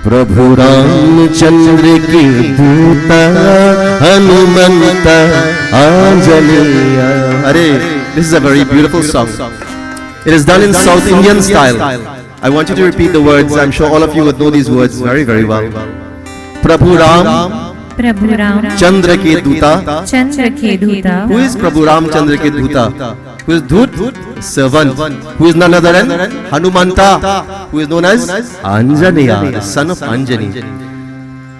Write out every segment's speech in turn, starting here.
प्रभु रामचंद्र की दूता हनुमंत आंजनेय. अरे, this is a very beautiful song. It is done in South Indian style. I want you to repeat the words. I'm sure all of you would know these words very, very well. Prabhu Ram Chandra ke Duta. Who is Prabhu Ram Chandra ke Duta? Who is Dut? Servant. Who is none other than Hanumanta, who is known as Anjaneya, the son of Anjani.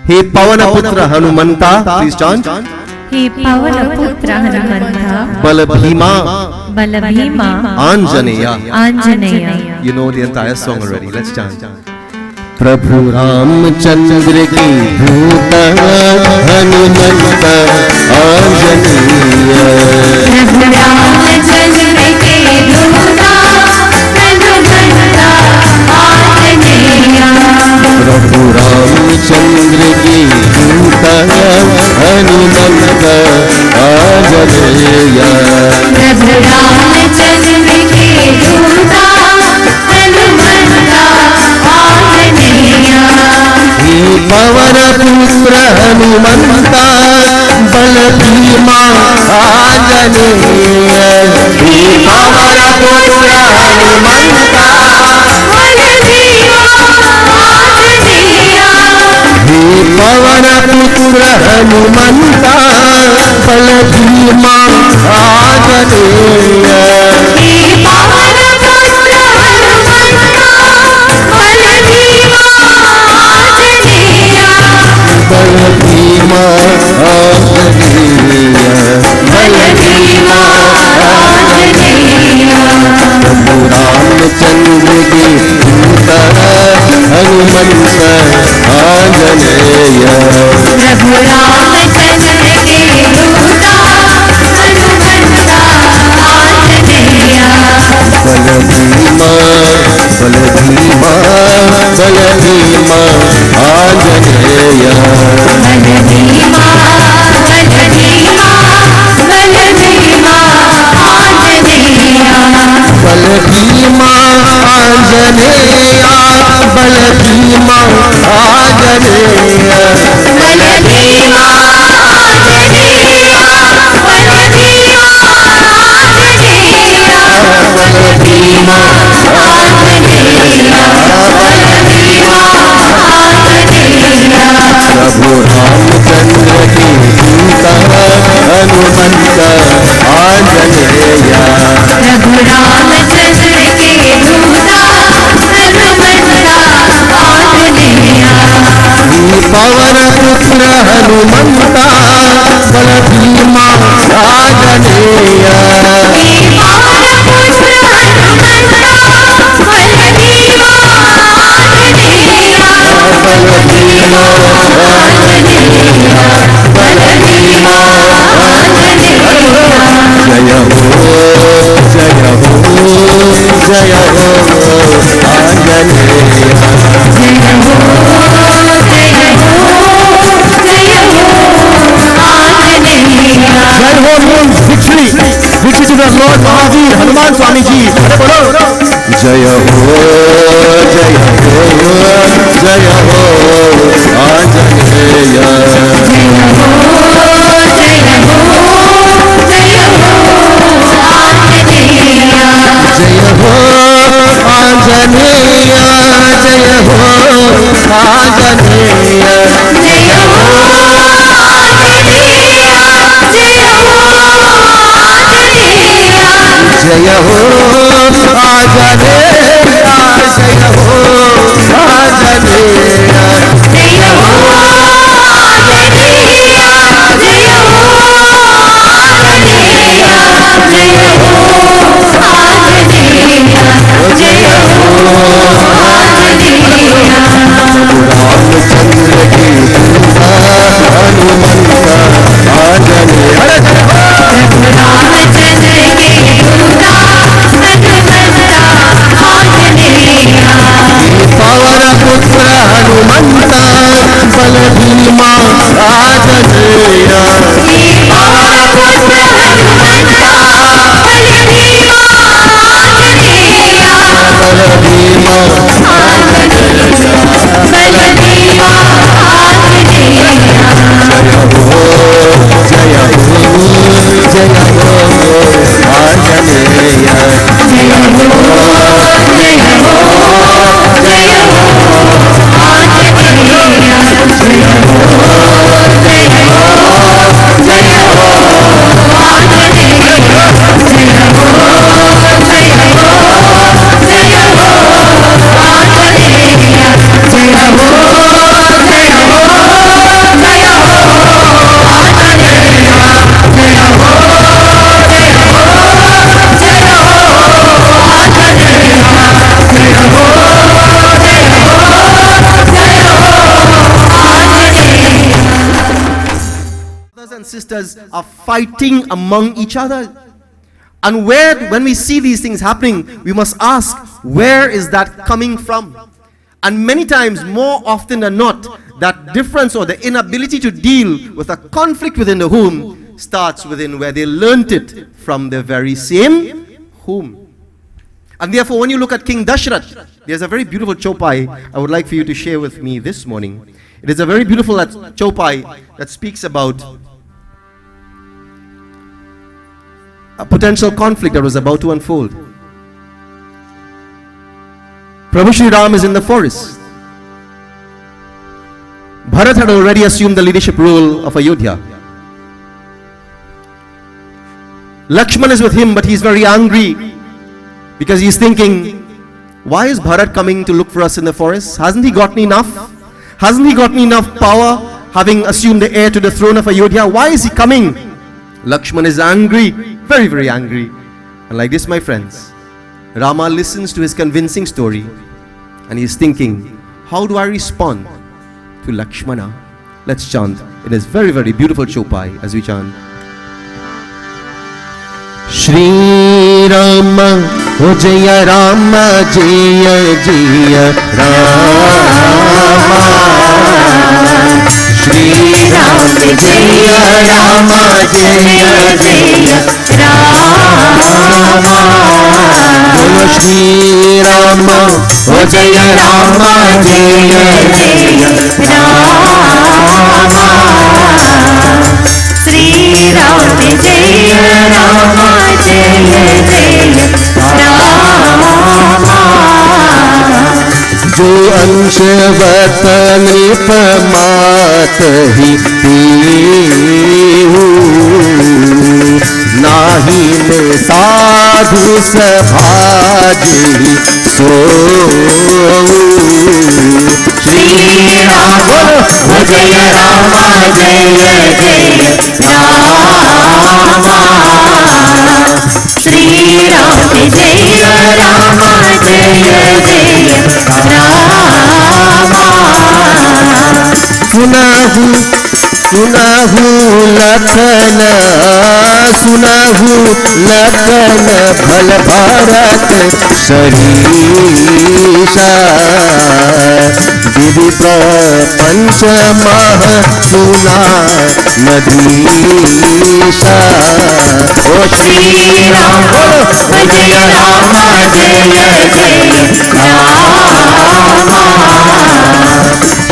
He Pavana Putra Hanumanta. Please chant. He Pavana Putra Hanumanta. Balabhima Anjaneya. You know the entire song already. Let's chant. प्रभु रामचंद्र की दूता हनुमंत आंजनेय. प्रभु रामचंद्र की दूता हनुमंत आंजनेय. प्रभु रामचंद्र की दूता हनुमंत आंजनेय. प्रभु रामचंद्र की दूता हनुमंत आंजनेय. हे पवन पुत्र हनुमंता बल भीमा आंजनेय. हे पवन पुत्र हनुमंता बल भीमा आंजनेय. हे पवन पुत्र हनुमंता बल भीमा आंजनेय. हे पवन पुत्र हनुमंता बल भीमा आंजनेय. बल भीमा आंजनेय. बल भीमा आंजनेय. प्रभु रामचंद्र की दूता हनुमंत आंजनेय. प्रभु रामचंद्र के दूता हनुमंत आंजनेय. बल भीमा बल भीमा बल भीमा आंजनेय. बल भीमा बल भीमा बल भीमा आंजनेय. बल भीमा आंजनेय. बल भीमा आंजनेय. बल भीमा आंजनेय. बल भीमा आंजनेय. बल भीमा आंजनेय. बल भीमा आंजनेय. प्रभु रामचंद्र की दूता हनुमंत आंजनेय. प्रभु रामचंद्र के दूता हनुमंत आंजनेय. हे पवन पुत्र हनुमंता बल भीमा आंजनेय. हे पवन पुत्र हनुमंता बल भीमा आंजनेय. बल भीमा आंजनेय. बल भीमा आंजनेय. जय हो जय हो जय हो आंजनेय. जय हो जय हो जय हो आंजनेय. जय हो means victory. Victory to the Lord Mahavir Hanuman Swami ji. बोलो जय हो जय हो जय हो आंजनेय. जय हो जय हो जय हो आंजनेय. जय हो आंजनेय. जय हो आंजनेय. जय हो आंजनेय. जय हो आंजनेय. जय हो आंजनेय. जय हो आंजनेय. जय हो आंजनेय. जय हो आंजनेय. जय हो आंजनेय. जय हो आंजनेय. रामचंद्र की दूता हनुमंत आंजनेय. प्रभु रामचंद्र के दूता हनुमंत आंजनेय. पवन पुत्र हनुमंत बल भीमा आंजनेय. हे पवन पुत्र हनुमंत बल भीमा आंजनेय. बल भीमा आंजनेय. बल Bhima sisters are fighting among each other. And when we see these things happening, we must ask, where is that coming from? And many times, more often than not, that difference or the inability to deal with a conflict within the home starts within where they learnt it from the very same home. And therefore, when you look at King Dashrath, there's a very beautiful chopai I would like for you to share with me this morning. It is a very beautiful chopai that speaks about a potential conflict that was about to unfold. Prabhu Shri Ram is in the forest. Bharat had already assumed the leadership role of Ayodhya. Lakshman is with him, but he's very angry because he's thinking, why is Bharat coming to look for us in the forest? Hasn't he gotten enough? Hasn't he gotten enough power, having assumed the heir to the throne of Ayodhya? Why is he coming? Lakshman is angry, very, very angry. And like this, my friends, Rama listens to his convincing story and he's thinking, how do I respond to Lakshmana? Let's chant in this very, very beautiful chopai as we chant. Shri Rama, O Jaya Rama, Jaya Jaya Rama. Shri Rama, Jaya Rama, Jaya Jaya Rama. Bolo Shri Rama, O Jaya Rama, Jaya Jaya Rama. Shri Rama Jaya Rama Jaya Jaya Rama. जो अंश वतन प्रमात ही देहु नाही में साधु सभाजी सो Shri Rama Jaya Rama Jaya Jaya Rama. Shri Rama Jaya Rama Jaya Jaya Rama. सुनाहु Lakhan भल भारत शरीषा दिव्य प्रपंच मह सुना नदीशा ओ Shri Rama Jaya Rama Jaya Jaya Rama.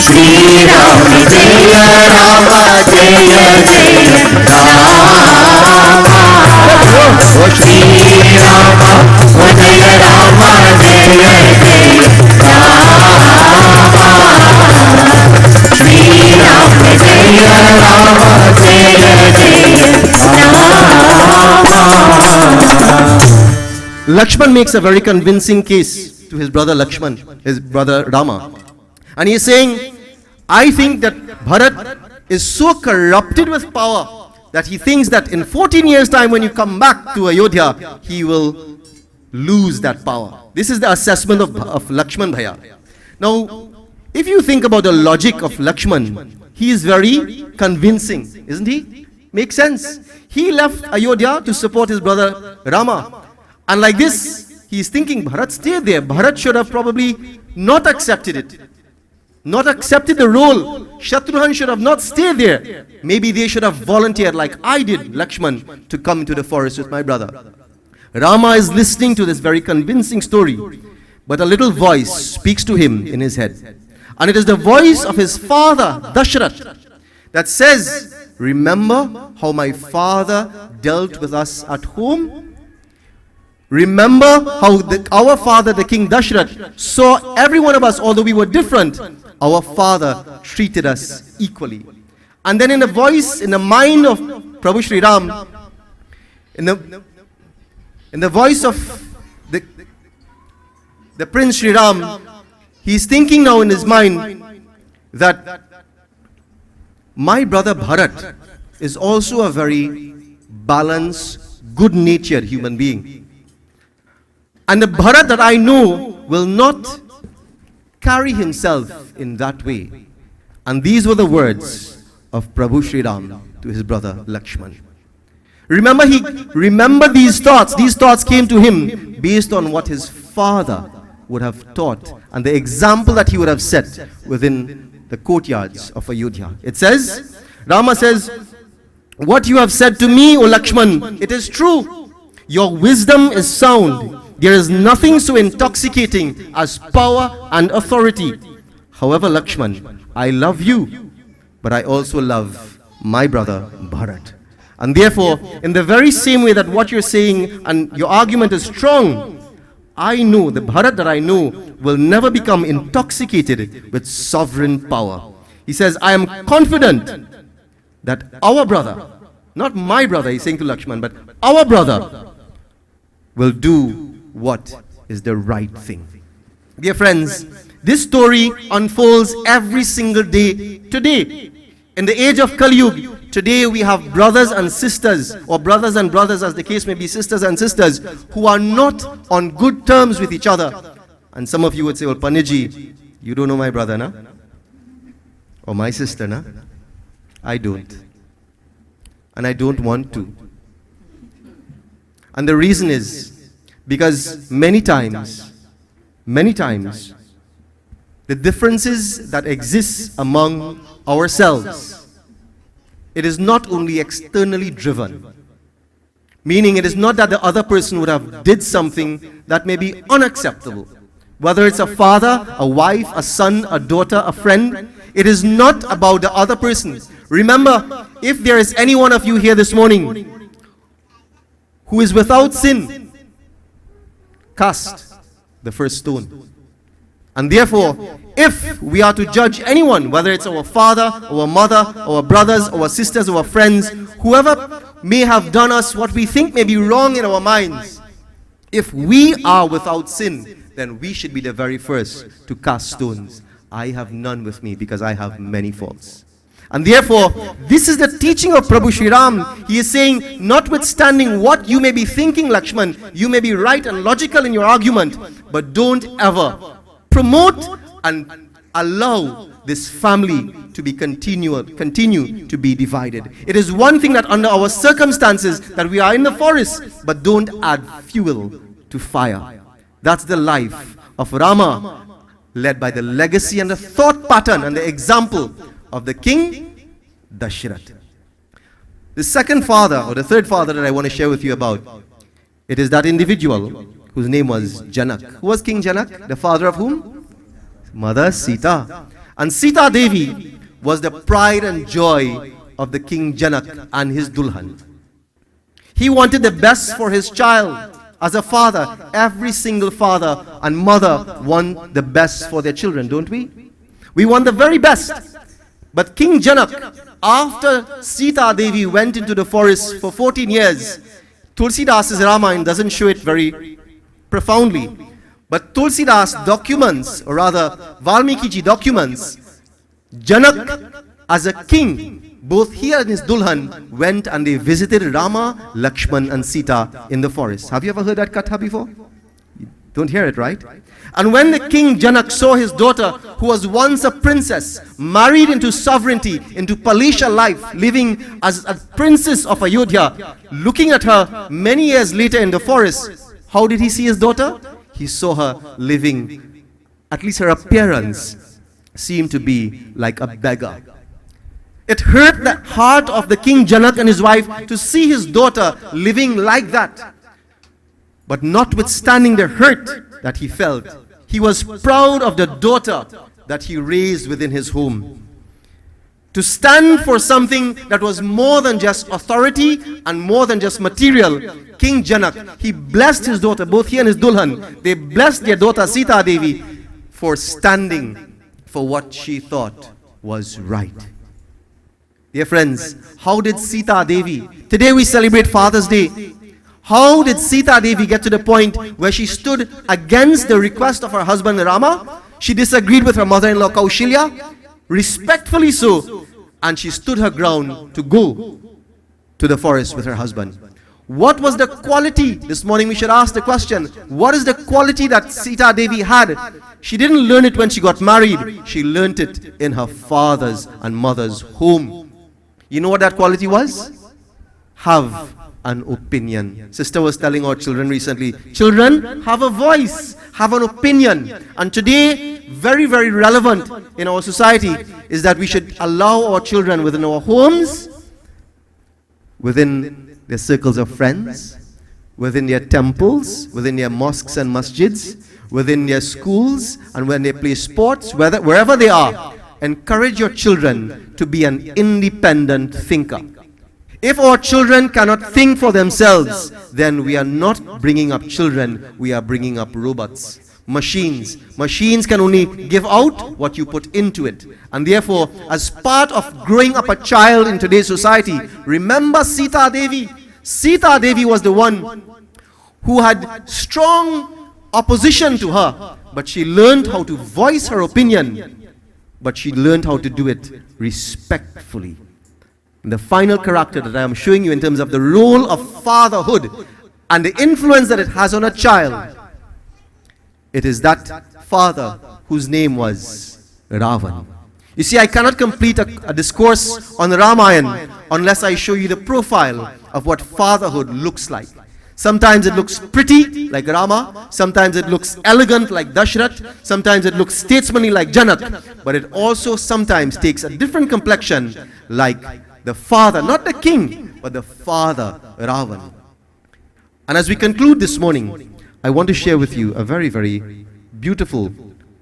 Shri Rama Jaya Rama Jaya Jaya Rama. Shri Rama Jaya Rama Jaya Jaya Rama. Shri Rama Jaya Rama Jaya Jaya Rama. Lakshman makes a very convincing case to his brother Lakshman, his brother Rama. And he is saying, I think that Bharat is so corrupted with power that he thinks that in 14 years' time when you come back to Ayodhya, he will lose that power. This is the assessment of Lakshman Bhaiya. Now, if you think about the logic of Lakshman, he is very convincing, isn't he? Makes sense. He left Ayodhya to support his brother Rama. And like this, he is thinking, Bharat stayed there. Bharat should have probably not accepted it. Not accepted the role. Shatrughan should have not stayed there. Maybe they should have volunteered like I did, Lakshman, to come into the forest with my brother. Rama is listening to this very convincing story. But a little voice speaks to him in his head. And it is the voice of his father, Dashrath, that says, remember how my father dealt with us at home? Remember how our father, the King Dashrath, saw every one of us, although we were different, our father treated us equally. And then in the voice, in the mind of Prabhu Shri Ram, in the voice of the Prince Shri Ram, he's thinking now in his mind that my brother Bharat is also a very balanced, good-natured human being. And the Bharat that I know will not carry himself in that way. And these were the words of Prabhu Shri Ram to his brother Lakshman. Remember, he remembered these thoughts. These thoughts came to him based on what his father would have taught and the example that he would have set within the courtyards of Ayodhya. It says, Rama says, "What you have said to me, O Lakshman, it is true. Your wisdom is sound. There is nothing so intoxicating as power and authority. However, Lakshman, I love you, but I also love my brother Bharat. And therefore, in the very same way that what you're saying and your argument is strong, I know, the Bharat that I know, will never become intoxicated with sovereign power." He says, "I am confident that our brother, not my brother," he's saying to Lakshman, "but our brother will do what is the right thing." Dear friends, this story unfolds every single day today. In the age of Kali Yuga, today we have brothers and sisters, or brothers and brothers as the case may be, sisters and sisters, who are not on good terms with each other. And some of you would say, "Well, Paniji, you don't know my brother, na? Or my sister, na?" I don't. And I don't want to. And the reason is because many times, the differences that exist among ourselves, it is not only externally driven. Meaning it is not that the other person would have did something that may be unacceptable. Whether it's a father, a wife, a son, a daughter, a friend, it is not about the other person. Remember, if there is any one of you here this morning who is without sin, cast the first stone. And therefore, if we are to judge anyone, whether it's our father, our mother, our brothers, our sisters, our friends, whoever may have done us what we think may be wrong in our minds, if we are without sin, then we should be the very first to cast stones. I have none with me because I have many faults. And therefore, this is the teaching of Prabhu Shri Ram. He is saying, notwithstanding what you may be thinking, Lakshman, you may be right and logical in your argument, but don't ever promote and allow this family to be continue to be divided. It is one thing that under our circumstances that we are in the forest, but don't add fuel to fire. That's the life of Rama, led by the legacy and the thought pattern and the example of the king Dashrath. The second father, or the third father that I want to share with you about, it is that individual whose name was Janak. Who was King Janak? The father of whom? Mother Sita. And Sita Devi was the pride and joy of the King Janak and his Dulhan. He wanted the best for his child. As a father, every single father and mother want the best for their children, don't we? We want the very best. But King Janak, after Sita Devi went into the forest for 14 years, Tulsidas' Ramayana doesn't show it very profoundly. But Tulsidas documents, or rather Valmiki ji documents, Janak as a king, both he and his Dulhan went and they visited Rama, Lakshman and Sita in the forest. Have you ever heard that katha before? You don't hear it, right? And when the King Janak saw his daughter, who was once a princess, married into sovereignty, into Palisha life, living as a princess of Ayodhya, looking at her many years later in the forest, how did he see his daughter? He saw her living, at least her appearance seemed to be like a beggar. It hurt the heart of the King Janak and his wife to see his daughter living like that. But notwithstanding the hurt that he felt, he was proud of the daughter that he raised within his home. To stand for something that was more than just authority and more than just material, King Janak, he blessed his daughter, both he and his Dulhan, they blessed their daughter Sita Devi for standing for what she thought was right. Dear friends, how did Sita Devi, today we celebrate Father's Day, how did Sita Devi get to the point where she stood against the request of her husband Rama? She disagreed with her mother-in-law Kaushilya, respectfully so, and she stood her ground to go to the forest with her husband. What was the quality? This morning we should ask the question, what is the quality that Sita Devi had? She didn't learn it when she got married. She learned it in her father's and mother's home. You know what that quality was? Have an opinion. Sister was telling our children recently, children, have a voice, have an opinion. And today, very, very relevant in our society is that we should allow our children within our homes, within their circles of friends, within their temples, within their mosques and masjids, within their schools, and when they play sports, wherever they are, encourage your children to be an independent thinker. If our children cannot think for themselves, then we are not bringing up children, we are bringing up robots. Machines. Machines can only give out what you put into it. And therefore, as part of growing up a child in today's society, remember Sita Devi. Sita Devi was the one who had strong opposition to her, but she learned how to voice her opinion, but she learned how to do it respectfully. And the final character that I am showing you in terms of the role of fatherhood and the influence that it has on a child, it is that father whose name was Ravan. You see, I cannot complete a discourse on Ramayana unless I show you the profile of what fatherhood looks like. Sometimes it looks pretty, like Rama. Sometimes it looks elegant, like Dashrath. Sometimes it looks statesmanly, like Janak. But it also sometimes takes a different complexion, like the father, not the king, but the father, Ravan. And as we conclude this morning, I want to share with you a very, very beautiful,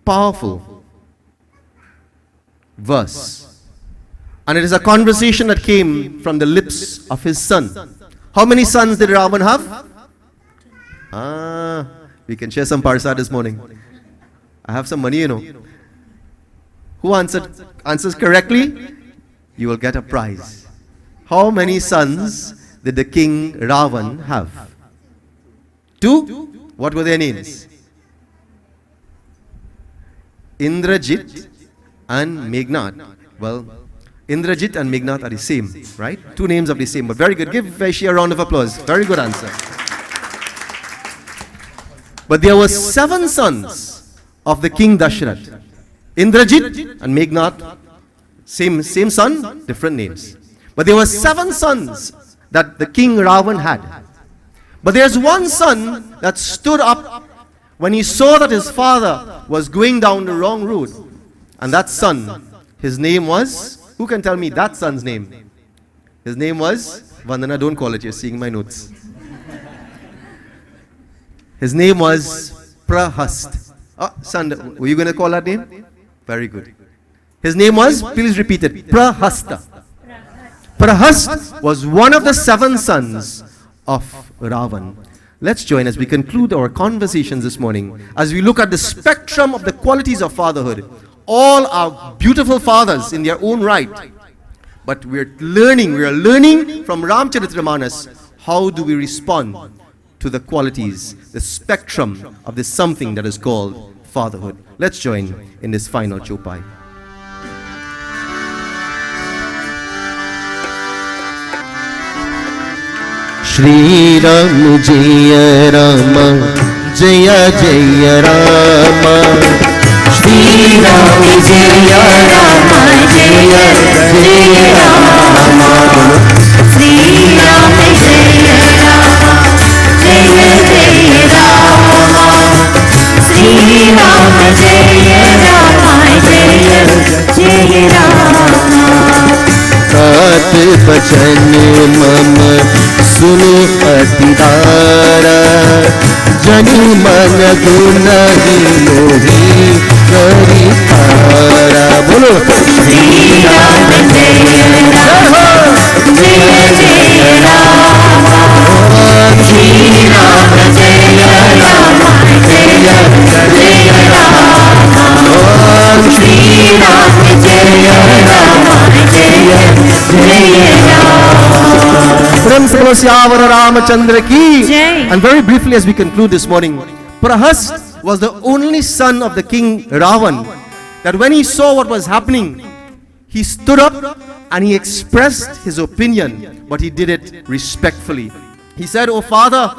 powerful verse. And it is a conversation that came from the lips of his son. How many sons did Ravan have? We can share some parsa this morning. I have some money, you know. Who answers correctly? You will get a prize. How many sons did the king Ravan have? 2. What were their names? Indrajit and Meghnad. Well, Indrajit and Meghnad are the same, right? 2 names of the same, but very good. Give Vaishi a round of applause. Very good answer. But there were 7 sons of the king Dashrath. Indrajit and Meghnad, same son, different names. But there were 7 sons that the king Ravan had. But there's one son that stood up when he saw that his father was going down the wrong road. And that son, his name was, who can tell me that son's name? His name was, Vandana, don't call it, you're seeing my notes. His name was Prahast. Oh, son, were you going to call that name? Very good. His name was, please repeat it, Prahasta. Prahast was one of the 7 sons of Ravan. Let's join as we conclude our conversations this morning, as we look at the spectrum of the qualities of fatherhood. All are beautiful fathers in their own right. But we are learning from Ramcharitamanas, how do we respond to the qualities, the spectrum of this something that is called fatherhood. Let's join in this final chopai. Shri Ram Jaya Rama Jaya Jaya Rama Shri Ram Jaya Rama Jaya Jaya Rama Shri Ram Jaya Rama Jaya Jaya Rama Shri Ram Jaya Rama Jaya Jaya Rama सात बचन मम सुनो अतिदारा जनि मन गुण मोही करी तारा बोलो श्री राम जय राम जय जय राम श्री राम जय राम जय जय राम श्री राम जय राम जय जय राम प्रेम से बोलो सियावर रामचंद्र की. Jai. And very briefly as we conclude this morning, Prahast was the only son of the king Ravan that when he saw what was happening, he stood up and he expressed his opinion, but he did it respectfully. He said, "Oh father,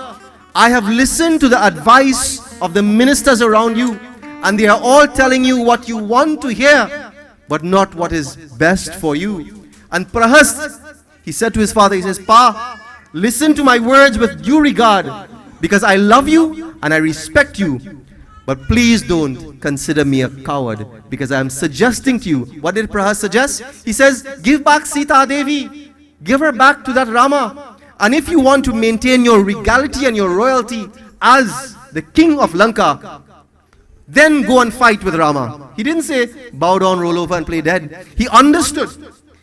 I have listened to the advice of the ministers around you, and they are all telling you what you want to hear, but not what is best for you." And Prahast He said to his father, he says, "Pa, listen to my words with due regard, because I love you and I respect you. But please don't consider me a coward, because I am suggesting to you." What did Prahad suggest? He says, "Give back Sita Devi. Give her back to that Rama. And if you want to maintain your regality and your royalty as the king of Lanka, then go and fight with Rama." He didn't say, bow down, roll over and play dead. He understood.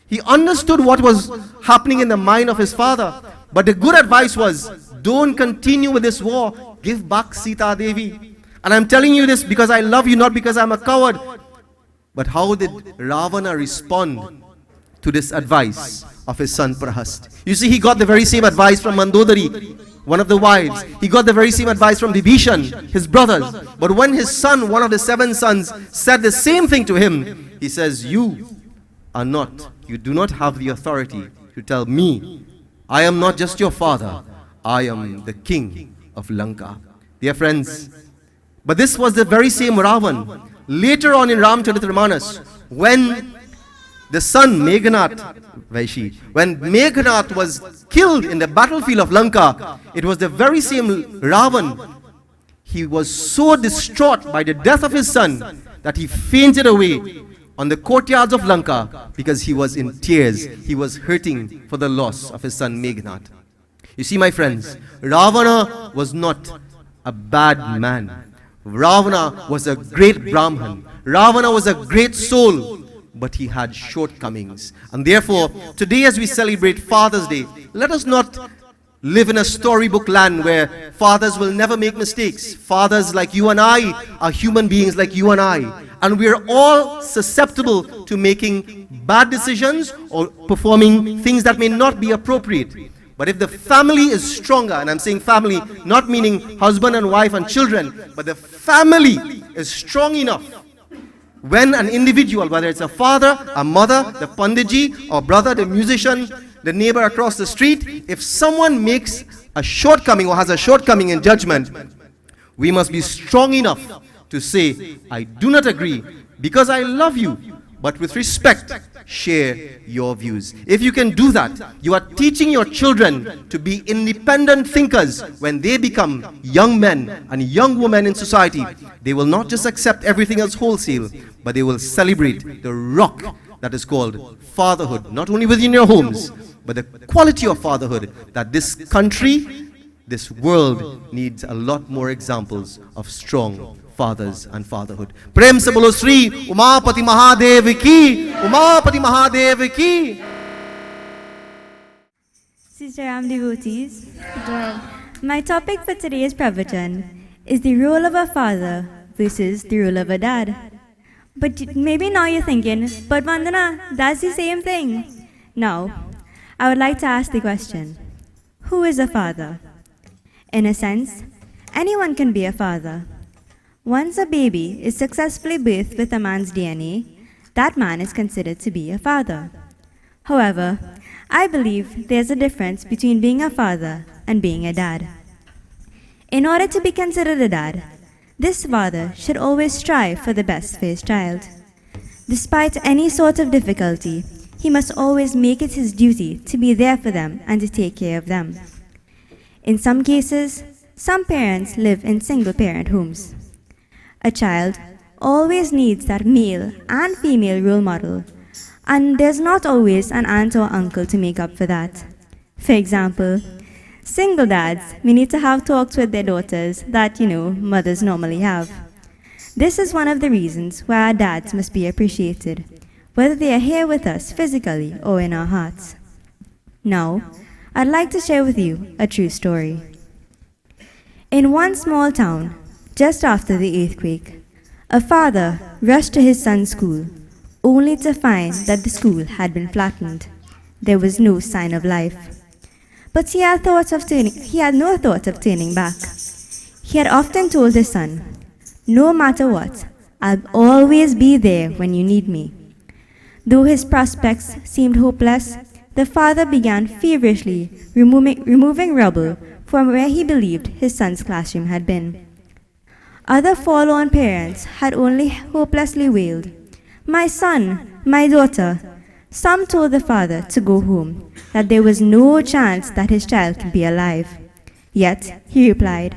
He understood what was happening in the mind of his father. But the good advice was, don't continue with this war. Give back Sita Devi. And I'm telling you this because I love you, not because I'm a coward. But how did Ravana respond to this advice of his son Prahast? You see, he got the very same advice from Mandodari, one of the wives. He got the very same advice from Vibhishan, his brothers. But when his son, one of the 7 sons, said the same thing to him, he says, you do not have the authority to tell me. I am not just your father, I am the king of Lanka. Dear friends, but this was the very same Ravan. Later on in Ramcharitamanas, when the son Meghnath, when Meghnath was killed in the battlefield of Lanka, it was the very same Ravan. He was so distraught by the death of his son that he fainted away on the courtyards of Lanka because he was in tears. He was hurting for the loss of his son Meghnath. You see, my friends, Ravana was not a bad man. Ravana was a great Brahman. Ravana was a great soul, but he had shortcomings. And therefore, today as we celebrate Father's Day, let us not live in a storybook land where fathers will never make mistakes. Fathers like you and I are human beings like you and I. And we are all susceptible to making bad decisions or performing things that may not be appropriate. But if the family is stronger, and I'm saying family, not meaning husband and wife and children, but the family is strong enough, when an individual, whether it's a father, a mother, the panditji, or brother, the musician, the neighbor across the street, if someone makes a shortcoming or has a shortcoming in judgment, we must be strong enough to say, I do not agree because I love you, but with respect, share your views. If you can do that, you are teaching your children to be independent thinkers. When they become young men and young women in society, they will not just accept everything else wholesale, but they will celebrate the rock that is called fatherhood, not only within your homes, but the quality of fatherhood that this country, this world needs a lot more examples of strong fathers and fatherhood. Prem se bolo Sri Umapati Mahadev ki, Umapati Mahadev ki. Sister Ram devotees, my topic for today's pravachan is the role of a father versus the role of a dad. But maybe now you're thinking, but Vandana, that's the same thing. Now, I would like to ask the question, who is a father? In a sense, anyone can be a father. Once a baby is successfully birthed with a man's DNA, that man is considered to be a father. However, I believe there's a difference between being a father and being a dad. In order to be considered a dad, this father should always strive for the best for his child. Despite any sort of difficulty, he must always make it his duty to be there for them and to take care of them. In some cases, some parents live in single-parent homes. A child always needs that male and female role model, and there's not always an aunt or uncle to make up for that. For example, single dads may need to have talks with their daughters that, mothers normally have. This is one of the reasons why our dads must be appreciated, whether they are here with us physically or in our hearts. Now, I'd like to share with you a true story. In one small town, just after the earthquake, a father rushed to his son's school, only to find that the school had been flattened. There was no sign of life. But he had no thought of turning back. He had often told his son, "No matter what, I'll always be there when you need me." Though his prospects seemed hopeless, the father began feverishly removing rubble from where he believed his son's classroom had been. Other forlorn parents had only hopelessly wailed, "My son, my daughter, Some told the father to go home, that there was no chance that his child could be alive. Yet he replied,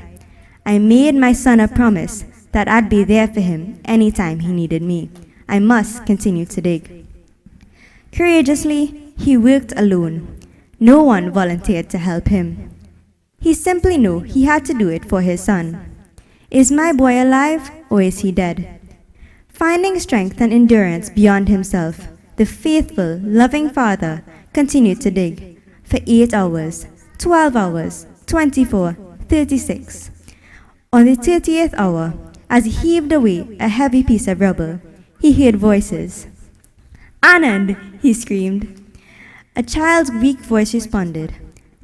I made my son a promise that I'd be there for him anytime he needed me. I must continue to dig. Courageously, he worked alone. No one volunteered to help him. He simply knew he had to do it for his son. Is my boy alive or is he dead? Finding strength and endurance beyond himself, the faithful, loving father continued to dig for 8 hours, 12 hours, 24, 36. On the 30th hour, as he heaved away a heavy piece of rubble, he heard voices. Anand, he screamed. A child's weak voice responded,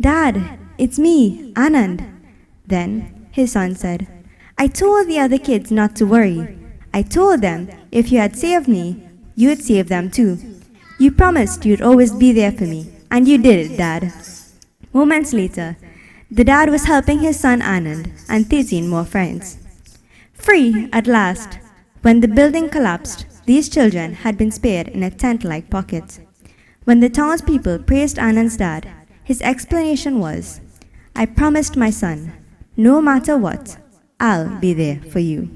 Dad, it's me, Anand. Then his son said, I told the other kids not to worry. I told them if you had saved me, you'd save them too. You promised you'd always be there for me, and you did it, Dad. Moments later, the dad was helping his son Anand and 13 more friends. Free at last, when the building collapsed, these children had been spared in a tent-like pocket. When the townspeople praised Anand's dad, his explanation was, I promised my son, no matter what, I'll be there for you.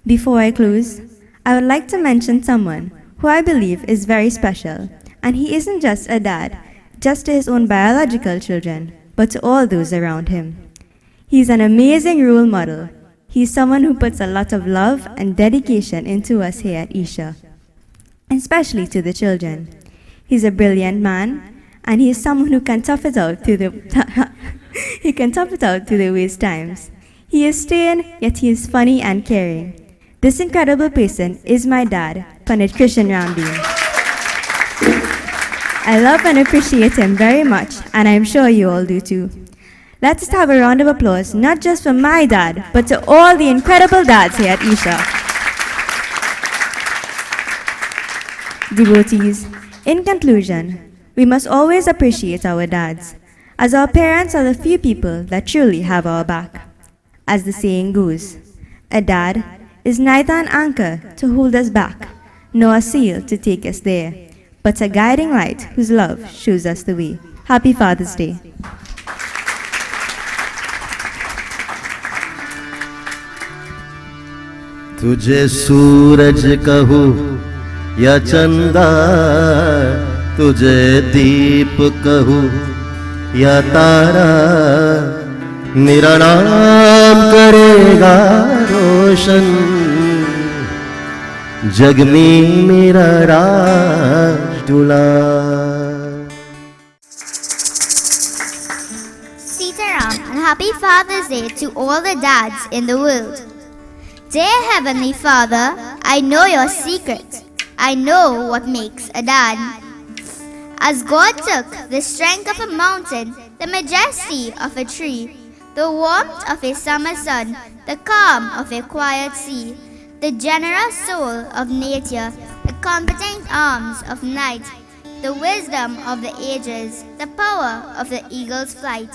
Before I close, I would like to mention someone who I believe is very special, and he isn't just a dad, just to his own biological children, but to all those around him. He's an amazing role model. He's someone who puts a lot of love and dedication into us here at Isha, especially to the children. He's a brilliant man, and he is someone who can tough it out through the worst times. He is stern, yet he is funny and caring. This incredible person is my dad, Pandit Krishan Ramdeen. I love and appreciate him very much, and I'm sure you all do too. Let's have a round of applause, not just for my dad, but to all the incredible dads here at Isha. Devotees, in conclusion, we must always appreciate our dads, as our parents are the few people that truly have our back. As the saying goes, a dad is neither an anchor to hold us back, nor a sail to take us there, but a guiding light whose love shows us the way. Happy Father's Day. तुझे सूरज कहूँ या चंदा, तुझे दीप कहूँ या तारा, मेरा नाम करेगा रोशन, जग में मेरा राज डुला. Sitaram, and happy Father's Day to all the dads in the world. Dear Heavenly Father, I know your secret. I know what makes a dad. As God took the strength of a mountain, the majesty of a tree, the warmth of a summer sun, the calm of a quiet sea, the generous soul of nature, the competent arms of night, the wisdom of the ages, the power of the eagle's flight,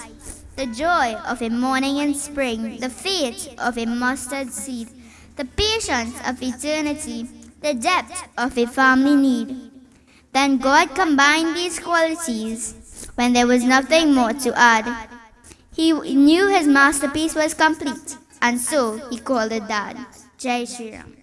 the joy of a morning in spring, the faith of a mustard seed, the patience of eternity, the depth of a family need. Then God combined these qualities when there was nothing more to add. He knew his masterpiece was complete, and so he called it Dad. Jai Shri Ram.